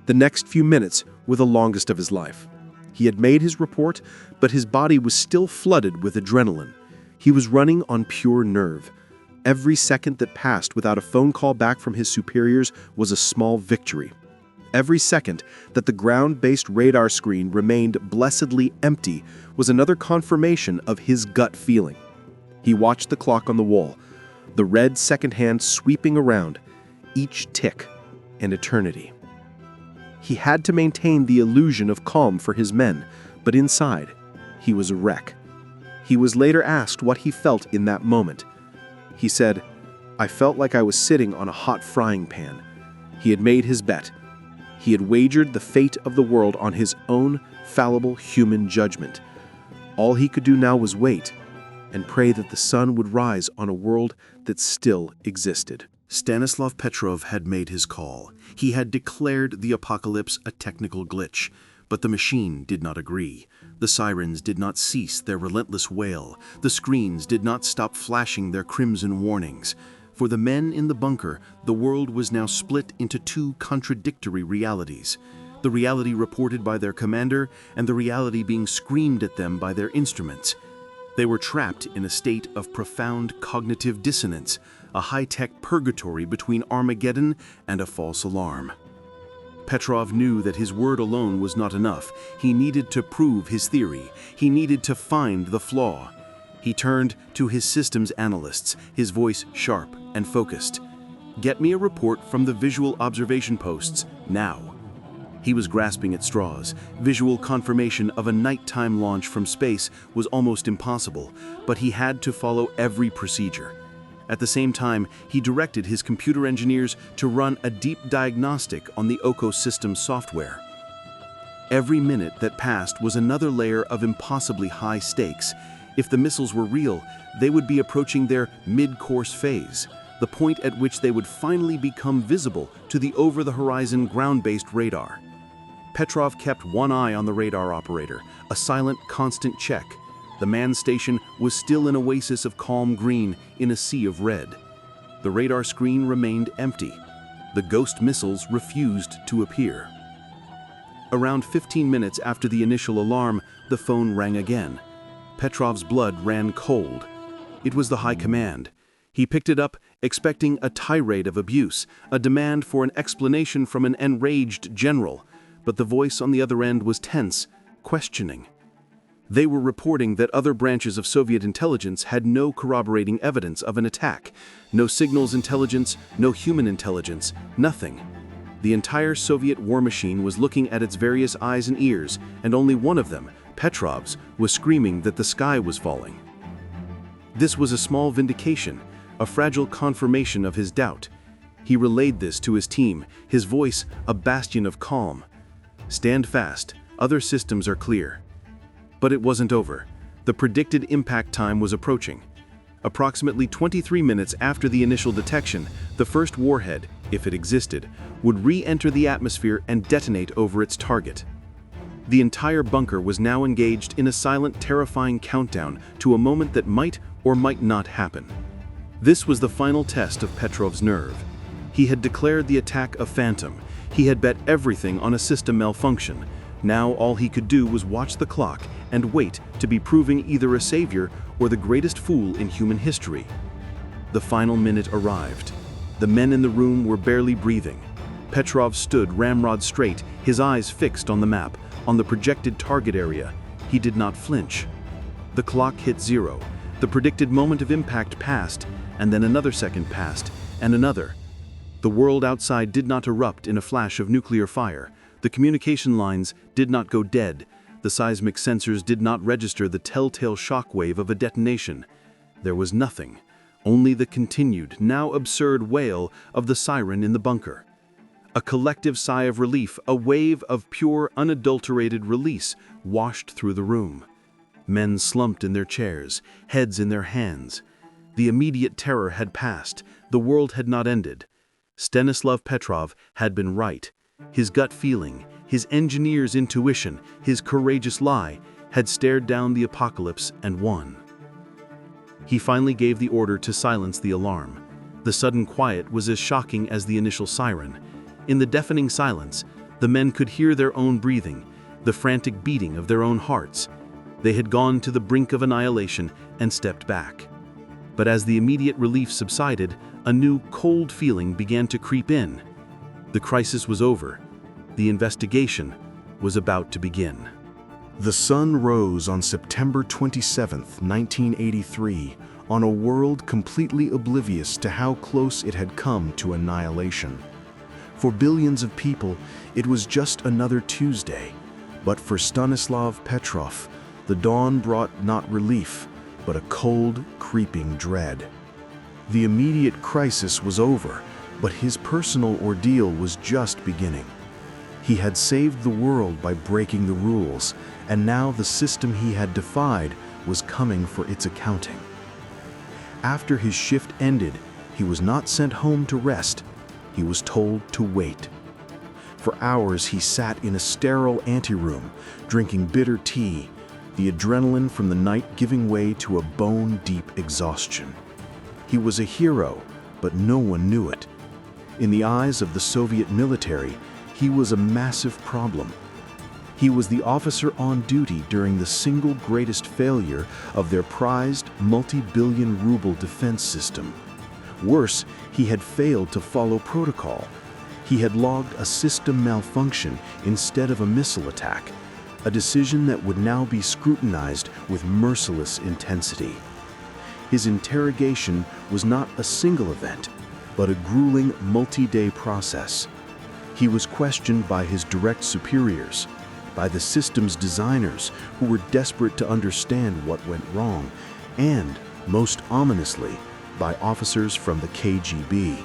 The next few minutes were the longest of his life. He had made his report, but his body was still flooded with adrenaline. He was running on pure nerve. Every second that passed without a phone call back from his superiors was a small victory. Every second that the ground-based radar screen remained blessedly empty was another confirmation of his gut feeling. He watched the clock on the wall, the red second hand sweeping around, each tick an eternity. He had to maintain the illusion of calm for his men, but inside, he was a wreck. He was later asked what he felt in that moment. He said, I felt like I was sitting on a hot frying pan. He had made his bet. He had wagered the fate of the world on his own fallible human judgment. All he could do now was wait and pray that the sun would rise on a world that still existed. Stanislav Petrov had made his call. He had declared the apocalypse a technical glitch, but the machine did not agree. The sirens did not cease their relentless wail. The screens did not stop flashing their crimson warnings. For the men in the bunker, the world was now split into two contradictory realities. The reality reported by their commander and the reality being screamed at them by their instruments. They were trapped in a state of profound cognitive dissonance, a high-tech purgatory between Armageddon and a false alarm. Petrov knew that his word alone was not enough. He needed to prove his theory. He needed to find the flaw. He turned to his systems analysts, his voice sharp and focused. "Get me a report from the visual observation posts, now." He was grasping at straws. Visual confirmation of a nighttime launch from space was almost impossible, but he had to follow every procedure. At the same time, he directed his computer engineers to run a deep diagnostic on the Oko system software. Every minute that passed was another layer of impossibly high stakes. If the missiles were real, they would be approaching their mid-course phase, the point at which they would finally become visible to the over-the-horizon ground-based radar. Petrov kept one eye on the radar operator, a silent, constant check. The manned station was still an oasis of calm green in a sea of red. The radar screen remained empty. The ghost missiles refused to appear. Around 15 minutes after the initial alarm, the phone rang again. Petrov's blood ran cold. It was the high command. He picked it up, expecting a tirade of abuse, a demand for an explanation from an enraged general. But the voice on the other end was tense, questioning. They were reporting that other branches of Soviet intelligence had no corroborating evidence of an attack. No signals intelligence, no human intelligence, nothing. The entire Soviet war machine was looking at its various eyes and ears, and only one of them, Petrov's, was screaming that the sky was falling. This was a small vindication, a fragile confirmation of his doubt. He relayed this to his team, his voice a bastion of calm. "Stand fast, other systems are clear." But it wasn't over. The predicted impact time was approaching. Approximately 23 minutes after the initial detection, the first warhead, if it existed, would re-enter the atmosphere and detonate over its target. The entire bunker was now engaged in a silent, terrifying countdown to a moment that might or might not happen. This was the final test of Petrov's nerve. He had declared the attack a phantom. He had bet everything on a system malfunction. Now all he could do was watch the clock and wait to be proving either a savior or the greatest fool in human history. The final minute arrived. The men in the room were barely breathing. Petrov stood ramrod straight, his eyes fixed on the map, on the projected target area. He did not flinch. The clock hit 0. The predicted moment of impact passed, and then another second passed, and another. The world outside did not erupt in a flash of nuclear fire. The communication lines did not go dead. The seismic sensors did not register the telltale shockwave of a detonation. There was nothing, only the continued, now absurd wail of the siren in the bunker. A collective sigh of relief, a wave of pure, unadulterated release washed through the room. Men slumped in their chairs, heads in their hands. The immediate terror had passed. The world had not ended. Stanislav Petrov had been right. His gut feeling, his engineer's intuition, his courageous lie had stared down the apocalypse and won. He finally gave the order to silence the alarm. The sudden quiet was as shocking as the initial siren. In the deafening silence, the men could hear their own breathing, the frantic beating of their own hearts. They had gone to the brink of annihilation and stepped back. But as the immediate relief subsided, a new cold feeling began to creep in. The crisis was over. The investigation was about to begin. The sun rose on September 27, 1983, on a world completely oblivious to how close it had come to annihilation. For billions of people, it was just another Tuesday. But for Stanislav Petrov, the dawn brought not relief, but a cold, creeping dread. The immediate crisis was over, but his personal ordeal was just beginning. He had saved the world by breaking the rules, and now the system he had defied was coming for its accounting. After his shift ended, he was not sent home to rest. He was told to wait. For hours he sat in a sterile anteroom, drinking bitter tea, the adrenaline from the night giving way to a bone-deep exhaustion. He was a hero, but no one knew it. In the eyes of the Soviet military, he was a massive problem. He was the officer on duty during the single greatest failure of their prized multi-billion ruble defense system. Worse, he had failed to follow protocol. He had logged a system malfunction instead of a missile attack, a decision that would now be scrutinized with merciless intensity. His interrogation was not a single event, but a grueling multi-day process. He was questioned by his direct superiors, by the system's designers who were desperate to understand what went wrong, and, most ominously, by officers from the KGB.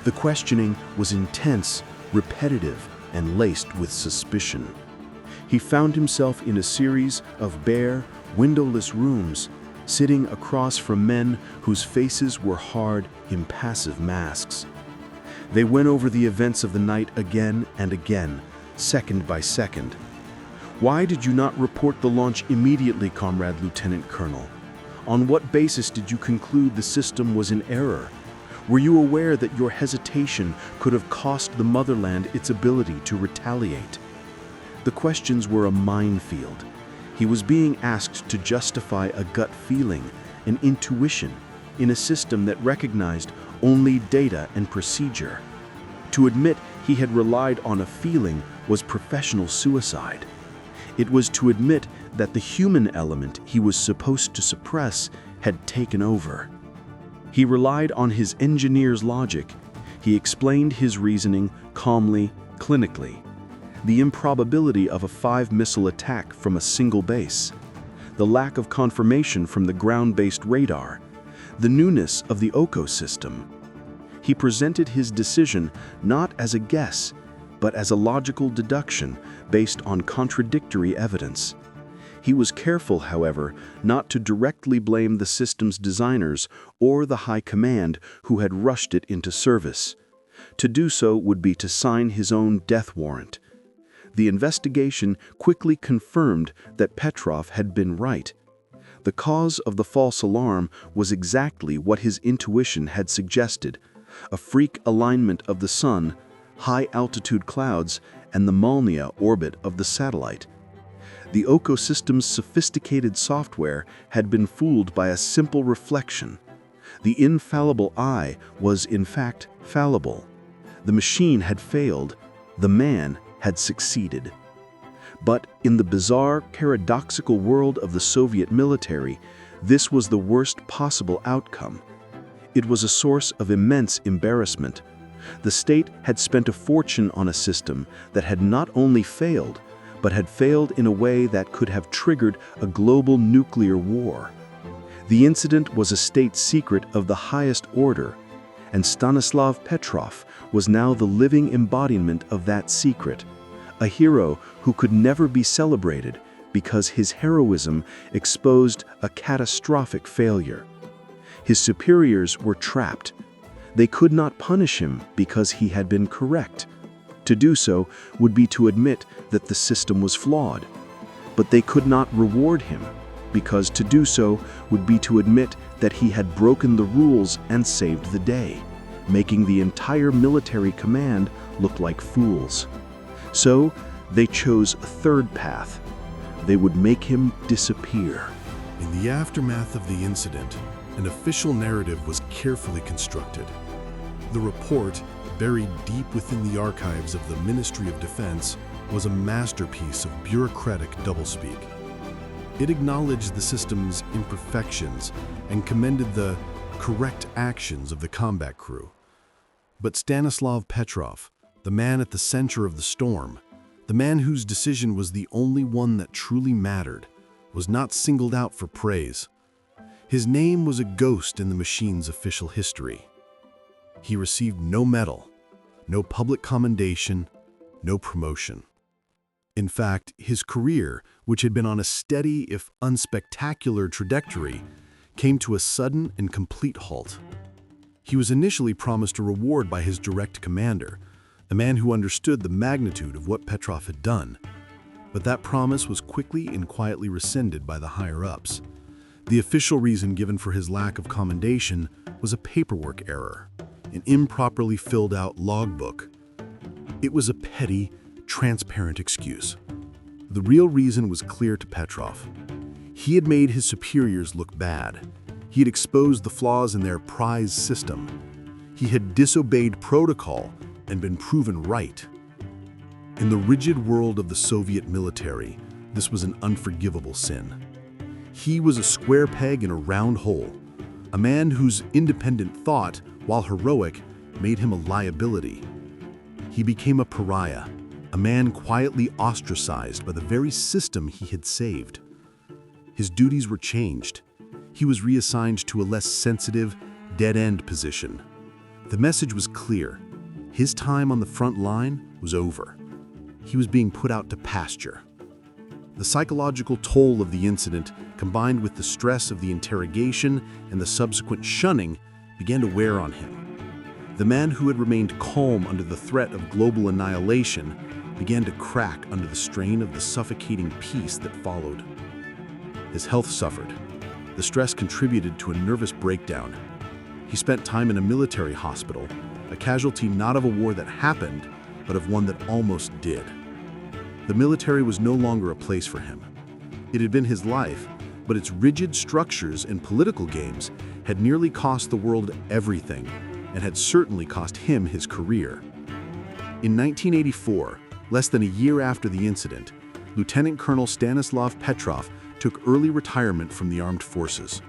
The questioning was intense, repetitive, and laced with suspicion. He found himself in a series of bare, windowless rooms, sitting across from men whose faces were hard, impassive masks. They went over the events of the night again and again, second by second. "Why did you not report the launch immediately, Comrade Lieutenant Colonel? On what basis did you conclude the system was in error? Were you aware that your hesitation could have cost the motherland its ability to retaliate?" The questions were a minefield. He was being asked to justify a gut feeling, an intuition, in a system that recognized only data and procedure. To admit he had relied on a feeling was professional suicide. It was to admit that the human element he was supposed to suppress had taken over. He relied on his engineer's logic. He explained his reasoning calmly, clinically. The improbability of a 5-missile attack from a single base, the lack of confirmation from the ground-based radar, the newness of the ecosystem. He presented his decision not as a guess, but as a logical deduction based on contradictory evidence. He was careful, however, not to directly blame the system's designers or the high command who had rushed it into service. To do so would be to sign his own death warrant. The investigation quickly confirmed that Petrov had been right. The cause of the false alarm was exactly what his intuition had suggested: a freak alignment of the sun, high-altitude clouds, and the Molniya orbit of the satellite. The ecosystem's sophisticated software had been fooled by a simple reflection. The infallible eye was, in fact, fallible. The machine had failed. The man had succeeded. But in the bizarre, paradoxical world of the Soviet military, this was the worst possible outcome. It was a source of immense embarrassment. The state had spent a fortune on a system that had not only failed, but had failed in a way that could have triggered a global nuclear war. The incident was a state secret of the highest order, and Stanislav Petrov was now the living embodiment of that secret, a hero who could never be celebrated because his heroism exposed a catastrophic failure. His superiors were trapped. They could not punish him because he had been correct. To do so would be to admit that the system was flawed. But they could not reward him, because to do so would be to admit that he had broken the rules and saved the day, making the entire military command look like fools. So they chose a third path. They would make him disappear. In the aftermath of the incident, an official narrative was carefully constructed. The report, buried deep within the archives of the Ministry of Defense, was a masterpiece of bureaucratic doublespeak. It acknowledged the system's imperfections and commended the correct actions of the combat crew. But Stanislav Petrov, the man at the center of the storm, the man whose decision was the only one that truly mattered, was not singled out for praise. His name was a ghost in the machine's official history. He received no medal, no public commendation, no promotion. In fact, his career, which had been on a steady, if unspectacular trajectory, came to a sudden and complete halt. He was initially promised a reward by his direct commander, a man who understood the magnitude of what Petrov had done. But that promise was quickly and quietly rescinded by the higher-ups. The official reason given for his lack of commendation was a paperwork error, an improperly filled-out logbook. It was a petty, transparent excuse. The real reason was clear to Petrov. He had made his superiors look bad. He had exposed the flaws in their prize system. He had disobeyed protocol and been proven right. In the rigid world of the Soviet military, this was an unforgivable sin. He was a square peg in a round hole, a man whose independent thought, while heroic, made him a liability. He became a pariah, a man quietly ostracized by the very system he had saved. His duties were changed. He was reassigned to a less sensitive, dead-end position. The message was clear. His time on the front line was over. He was being put out to pasture. The psychological toll of the incident, combined with the stress of the interrogation and the subsequent shunning, began to wear on him. The man who had remained calm under the threat of global annihilation began to crack under the strain of the suffocating peace that followed. His health suffered. The stress contributed to a nervous breakdown. He spent time in a military hospital, a casualty not of a war that happened, but of one that almost did. The military was no longer a place for him. It had been his life, but its rigid structures and political games had nearly cost the world everything, and had certainly cost him his career. In 1984, less than a year after the incident, Lieutenant Colonel Stanislav Petrov took early retirement from the armed forces.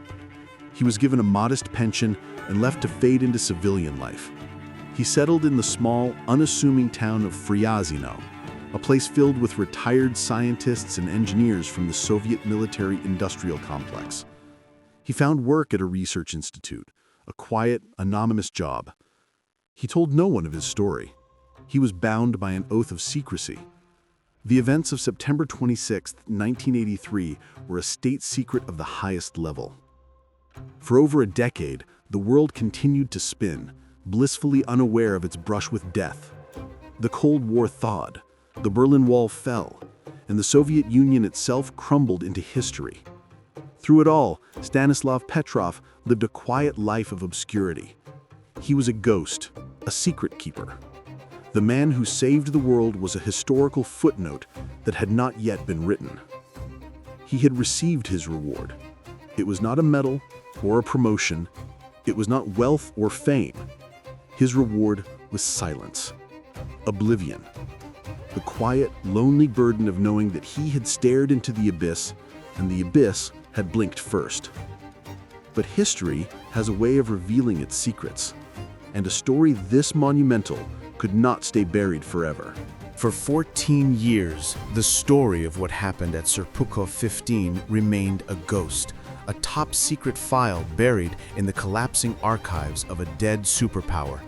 He was given a modest pension and left to fade into civilian life. He settled in the small, unassuming town of Fryazino, a place filled with retired scientists and engineers from the Soviet military-industrial complex. He found work at a research institute, a quiet, anonymous job. He told no one of his story. He was bound by an oath of secrecy. The events of September 26, 1983 were a state secret of the highest level. For over a decade, the world continued to spin, blissfully unaware of its brush with death. The Cold War thawed, the Berlin Wall fell, and the Soviet Union itself crumbled into history. Through it all, Stanislav Petrov lived a quiet life of obscurity. He was a ghost, a secret keeper. The man who saved the world was a historical footnote that had not yet been written. He had received his reward. It was not a medal or a promotion. It was not wealth or fame. His reward was silence, oblivion. The quiet, lonely burden of knowing that he had stared into the abyss, and the abyss had blinked first. But history has a way of revealing its secrets, and a story this monumental could not stay buried forever. For 14 years, the story of what happened at Serpukhov 15 remained a ghost, a top-secret file buried in the collapsing archives of a dead superpower.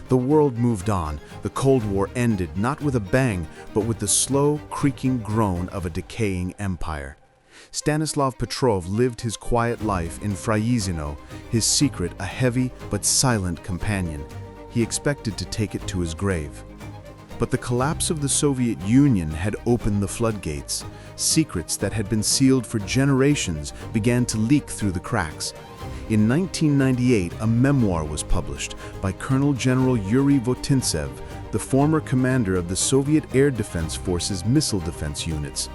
The world moved on. The Cold War ended not with a bang, but with the slow, creaking groan of a decaying empire. Stanislav Petrov lived his quiet life in Fryazino, his secret a heavy but silent companion. He expected to take it to his grave. But the collapse of the Soviet Union had opened the floodgates. Secrets that had been sealed for generations began to leak through the cracks. In 1998, a memoir was published by Colonel General Yuri Votintsev, the former commander of the Soviet Air Defense Force's missile defense units.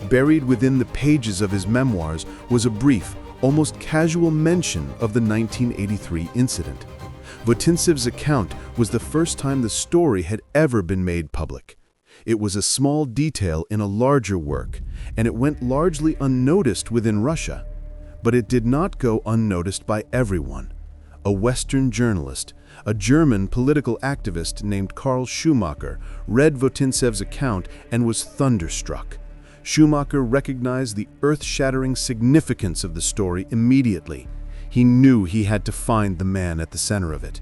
Buried within the pages of his memoirs was a brief, almost casual mention of the 1983 incident. Votintsev's account was the first time the story had ever been made public. It was a small detail in a larger work, and it went largely unnoticed within Russia. But it did not go unnoticed by everyone. A Western journalist, a German political activist named Karl Schumacher, read Votintsev's account and was thunderstruck. Schumacher recognized the earth-shattering significance of the story immediately. He knew he had to find the man at the center of it.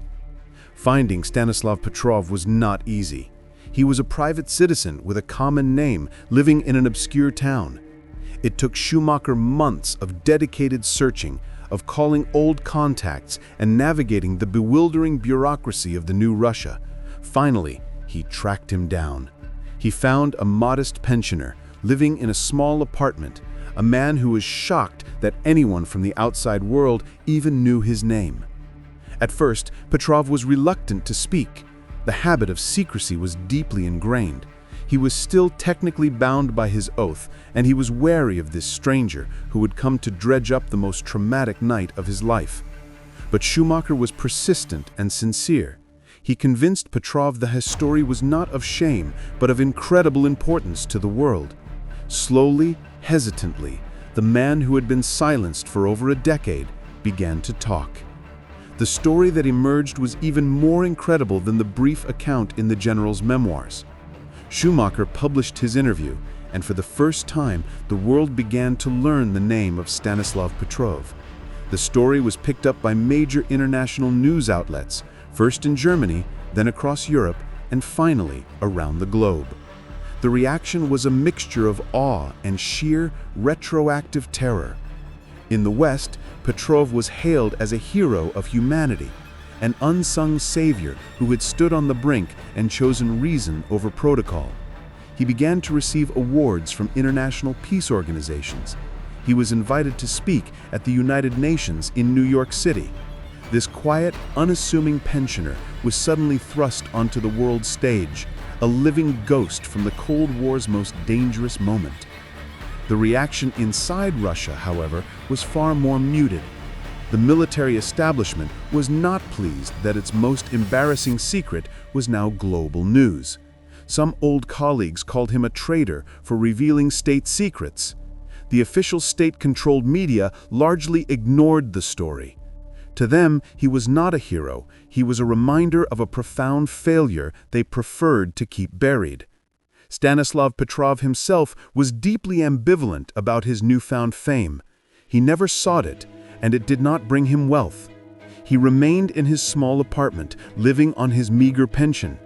Finding Stanislav Petrov was not easy. He was a private citizen with a common name, living in an obscure town. It took Schumacher months of dedicated searching, of calling old contacts and navigating the bewildering bureaucracy of the new Russia. Finally, he tracked him down. He found a modest pensioner, living in a small apartment, a man who was shocked that anyone from the outside world even knew his name. At first, Petrov was reluctant to speak. The habit of secrecy was deeply ingrained. He was still technically bound by his oath, and he was wary of this stranger who would come to dredge up the most traumatic night of his life. But Schumacher was persistent and sincere. He convinced Petrov that his story was not of shame, but of incredible importance to the world. Slowly, hesitantly, the man who had been silenced for over a decade began to talk. The story that emerged was even more incredible than the brief account in the general's memoirs. Schumacher published his interview, and for the first time, the world began to learn the name of Stanislav Petrov. The story was picked up by major international news outlets, first in Germany, then across Europe, and finally around the globe. The reaction was a mixture of awe and sheer retroactive terror. In the West, Petrov was hailed as a hero of humanity, an unsung savior who had stood on the brink and chosen reason over protocol. He began to receive awards from international peace organizations. He was invited to speak at the United Nations in New York City. This quiet, unassuming pensioner was suddenly thrust onto the world stage, a living ghost from the Cold War's most dangerous moment. The reaction inside Russia, however, was far more muted. The military establishment was not pleased that its most embarrassing secret was now global news. Some old colleagues called him a traitor for revealing state secrets. The official state-controlled media largely ignored the story. To them, he was not a hero. He was a reminder of a profound failure they preferred to keep buried. Stanislav Petrov himself was deeply ambivalent about his newfound fame. He never sought it, and it did not bring him wealth. He remained in his small apartment, living on his meager pension.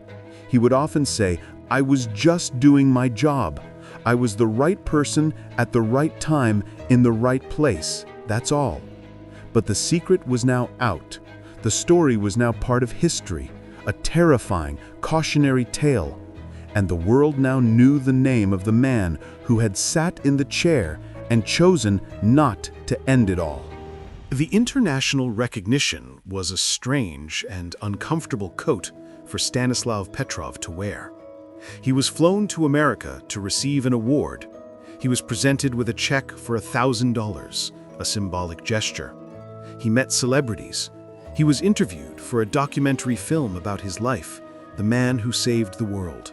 He would often say, "I was just doing my job. I was the right person at the right time in the right place. That's all." But the secret was now out. The story was now part of history, a terrifying, cautionary tale. And the world now knew the name of the man who had sat in the chair and chosen not to end it all. The international recognition was a strange and uncomfortable coat for Stanislav Petrov to wear. He was flown to America to receive an award. He was presented with a check for $1,000, a symbolic gesture. He met celebrities. He was interviewed for a documentary film about his life, the man who saved the world.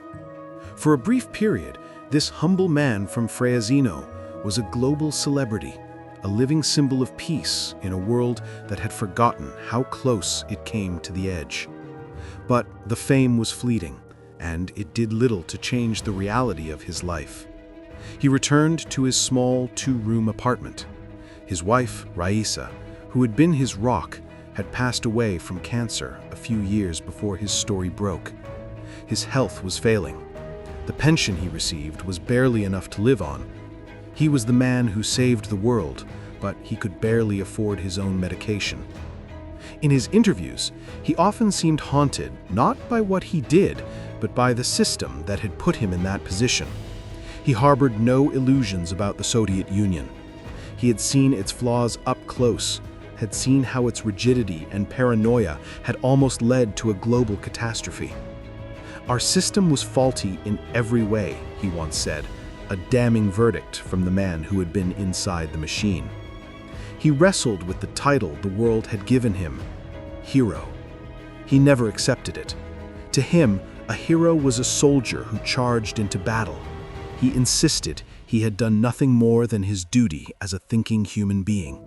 For a brief period, this humble man from Fresno was a global celebrity, a living symbol of peace in a world that had forgotten how close it came to the edge. But the fame was fleeting, and it did little to change the reality of his life. He returned to his small two-room apartment. His wife, Raisa, who had been his rock, had passed away from cancer a few years before his story broke. His health was failing. The pension he received was barely enough to live on. He was the man who saved the world, but he could barely afford his own medication. In his interviews, he often seemed haunted not by what he did, but by the system that had put him in that position. He harbored no illusions about the Soviet Union. He had seen its flaws up close, had seen how its rigidity and paranoia had almost led to a global catastrophe. "Our system was faulty in every way," he once said, a damning verdict from the man who had been inside the machine. He wrestled with the title the world had given him, hero. He never accepted it. To him, a hero was a soldier who charged into battle. He insisted he had done nothing more than his duty as a thinking human being.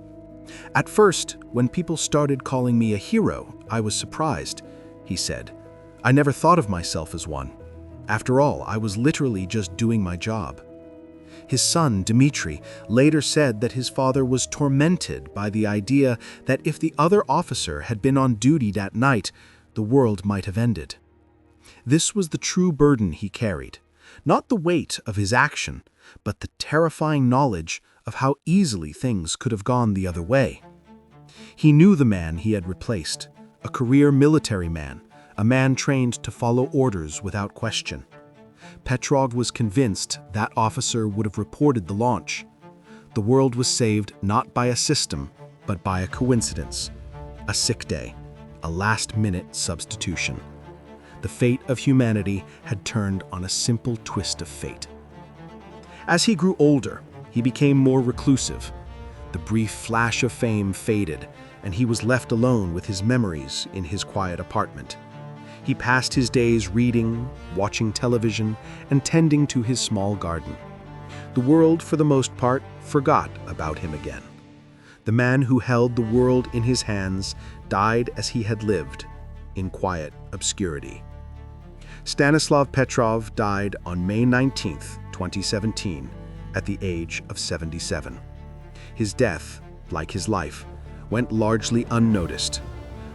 "At first, when people started calling me a hero, I was surprised," he said. "I never thought of myself as one. After all, I was literally just doing my job." His son, Dmitry, later said that his father was tormented by the idea that if the other officer had been on duty that night, the world might have ended. This was the true burden he carried, not the weight of his action, but the terrifying knowledge of how easily things could have gone the other way. He knew the man he had replaced, a career military man, a man trained to follow orders without question. Petrov was convinced that officer would have reported the launch. The world was saved not by a system, but by a coincidence, a sick day, a last-minute substitution. The fate of humanity had turned on a simple twist of fate. As he grew older, he became more reclusive. The brief flash of fame faded, and he was left alone with his memories in his quiet apartment. He passed his days reading, watching television, and tending to his small garden. The world, for the most part, forgot about him again. The man who held the world in his hands died as he had lived, in quiet obscurity. Stanislav Petrov died on May 19, 2017, at the age of 77. His death, like his life, went largely unnoticed.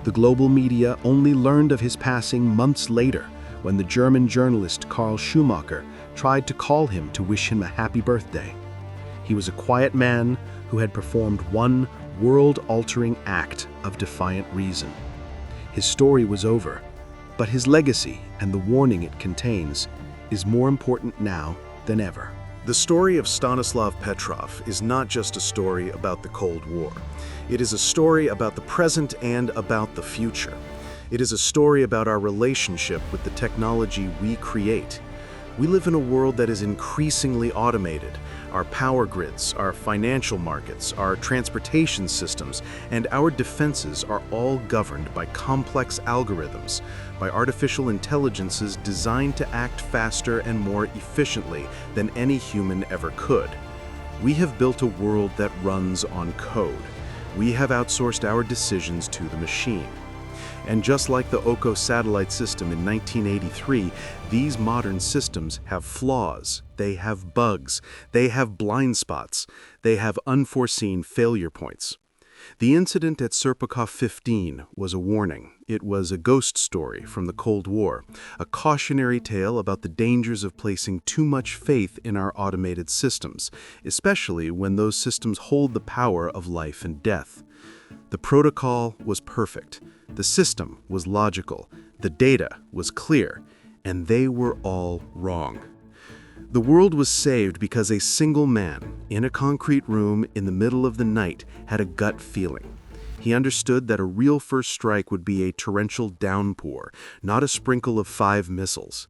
The global media only learned of his passing months later when the German journalist Karl Schumacher tried to call him to wish him a happy birthday. He was a quiet man who had performed one world-altering act of defiant reason. His story was over, but his legacy and the warning it contains is more important now than ever. The story of Stanislav Petrov is not just a story about the Cold War. It is a story about the present and about the future. It is a story about our relationship with the technology we create. We live in a world that is increasingly automated. Our power grids, our financial markets, our transportation systems, and our defenses are all governed by complex algorithms, by artificial intelligences designed to act faster and more efficiently than any human ever could. We have built a world that runs on code. We have outsourced our decisions to the machine. And just like the Oko satellite system in 1983, these modern systems have flaws, they have bugs, they have blind spots, they have unforeseen failure points. The incident at Serpukhov 15 was a warning. It was a ghost story from the Cold War, a cautionary tale about the dangers of placing too much faith in our automated systems, especially when those systems hold the power of life and death. The protocol was perfect. The system was logical, the data was clear, and they were all wrong. The world was saved because a single man, in a concrete room in the middle of the night, had a gut feeling. He understood that a real first strike would be a torrential downpour, not a sprinkle of 5 missiles.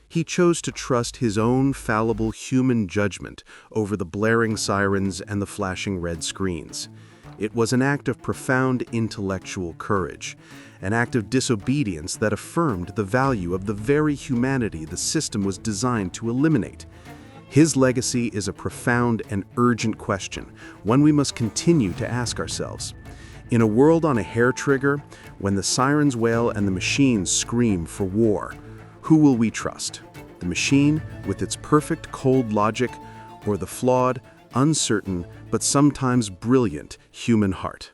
He chose to trust his own fallible human judgment over the blaring sirens and the flashing red screens. It was an act of profound intellectual courage, an act of disobedience that affirmed the value of the very humanity the system was designed to eliminate. His legacy is a profound and urgent question, one we must continue to ask ourselves. In a world on a hair trigger, when the sirens wail and the machines scream for war, who will we trust? The machine with its perfect cold logic, or the flawed, uncertain, but sometimes brilliant human heart?